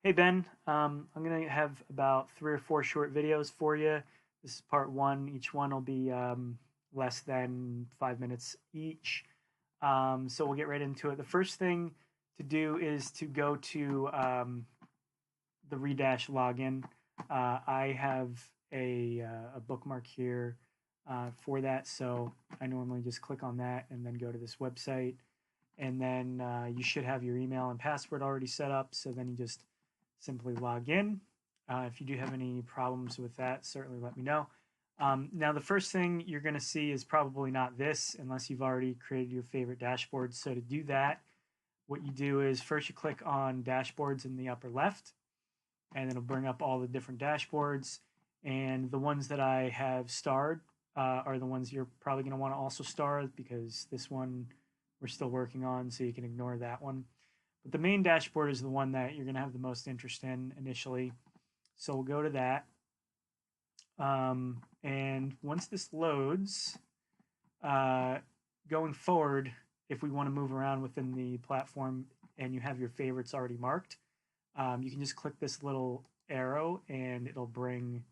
Hey Ben, I'm gonna have about 3 or 4 short videos for you. This is part one. Each one will be less than 5 minutes each. So we'll get right into it. The first thing to do is to go to the Redash login. I have a bookmark here for that, so I normally just click on that and then go to this website. And then you should have your email and password already set up. So then you just simply log in. If you do have any problems with that, certainly let me know. Now, the first thing you're going to see is probably not this unless you've already created your favorite dashboard. So to do that, what you do is first you click on dashboards in the upper left, and it'll bring up all the different dashboards. And the ones that I have starred are the ones you're probably going to want to also star, because this one we're still working on, so you can ignore that one. But the main dashboard is the one that you're going to have the most interest in initially. So we'll go to that. And once this loads, going forward, if we want to move around within the platform and you have your favorites already marked, you can just click this little arrow and it'll bring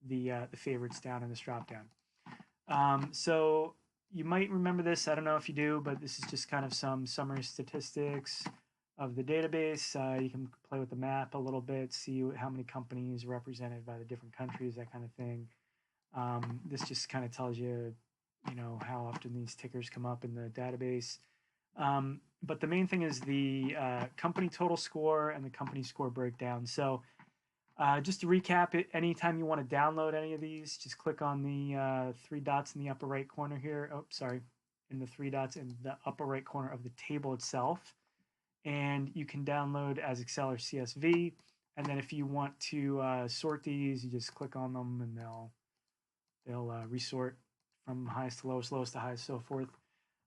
the favorites down in this drop down. So you might remember this. I don't know if you do, but this is just kind of some summary statistics of the database. You can play with the map a little bit, see how many companies represented by the different countries, that kind of thing. This just kind of tells you, how often these tickers come up in the database. But the main thing is the company total score and the company score breakdown. So just to recap it, anytime you want to download any of these, just click on the 3 dots in the upper right corner here. Oh, sorry, in the 3 dots in the upper right corner of the table itself. And you can download as Excel or CSV. And then if you want to sort these, you just click on them and they'll resort from highest to lowest, lowest to highest, so forth.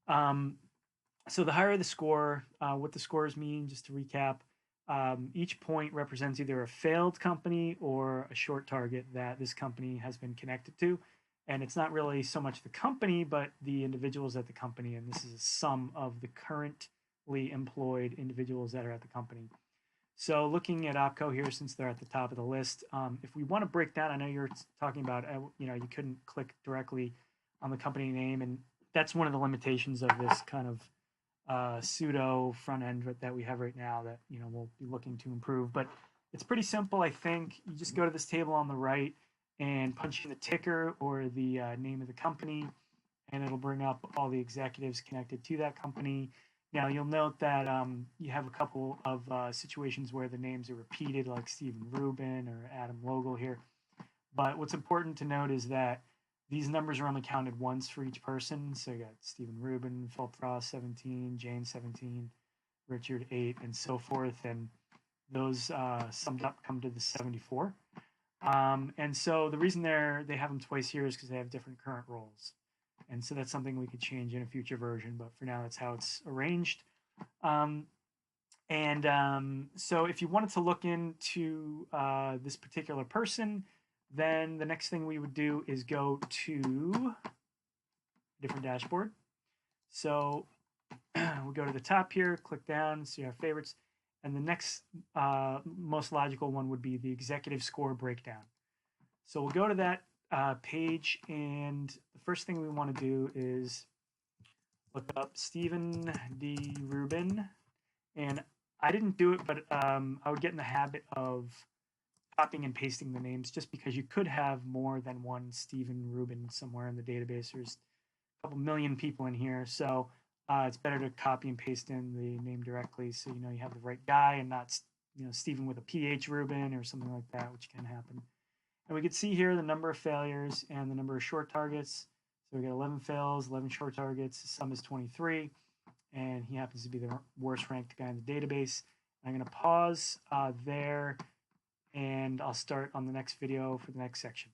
So the higher the score, what the scores mean, just to recap, each point represents either a failed company or a short target that this company has been connected to. And it's not really so much the company, but the individuals at the company. And this is a sum of the currently employed individuals that are at the company. So looking at OPCO here, since they're at the top of the list, if we want to break down, I know you're talking about, you couldn't click directly on the company name. And that's one of the limitations of this kind of pseudo front end that we have right now that we'll be looking to improve. But it's pretty simple, I think. You just go to this table on the right and punch in the ticker or the name of the company, and it'll bring up all the executives connected to that company. Now you'll note that you have a couple of situations where the names are repeated, like Stephen Rubin or Adam Logal here. But what's important to note is that these numbers are only counted once for each person. So you got Stephen Rubin, Philip Frost 17, Jane 17, Richard 8, and so forth. And those summed up come to the 74. And so the reason they have them twice here is because they have different current roles. And so that's something we could change in a future version, but for now that's how it's arranged. So if you wanted to look into this particular person, then the next thing we would do is go to a different dashboard. So we'll go to the top here, click down, see our favorites, and the next most logical one would be the executive score breakdown. So we'll go to that page, and the first thing we want to do is look up Stephen D. Rubin. And I didn't do it, but I would get in the habit of copying and pasting the names, just because you could have more than one Stephen Rubin somewhere in the database. There's a couple million people in here, so it's better to copy and paste in the name directly, so you have the right guy and not Stephen with a PH Rubin or something like that, which can happen. And we can see here the number of failures and the number of short targets. So we got 11 fails, 11 short targets. The sum is 23, and he happens to be the worst ranked guy in the database. I'm going to pause there, and I'll start on the next video for the next section.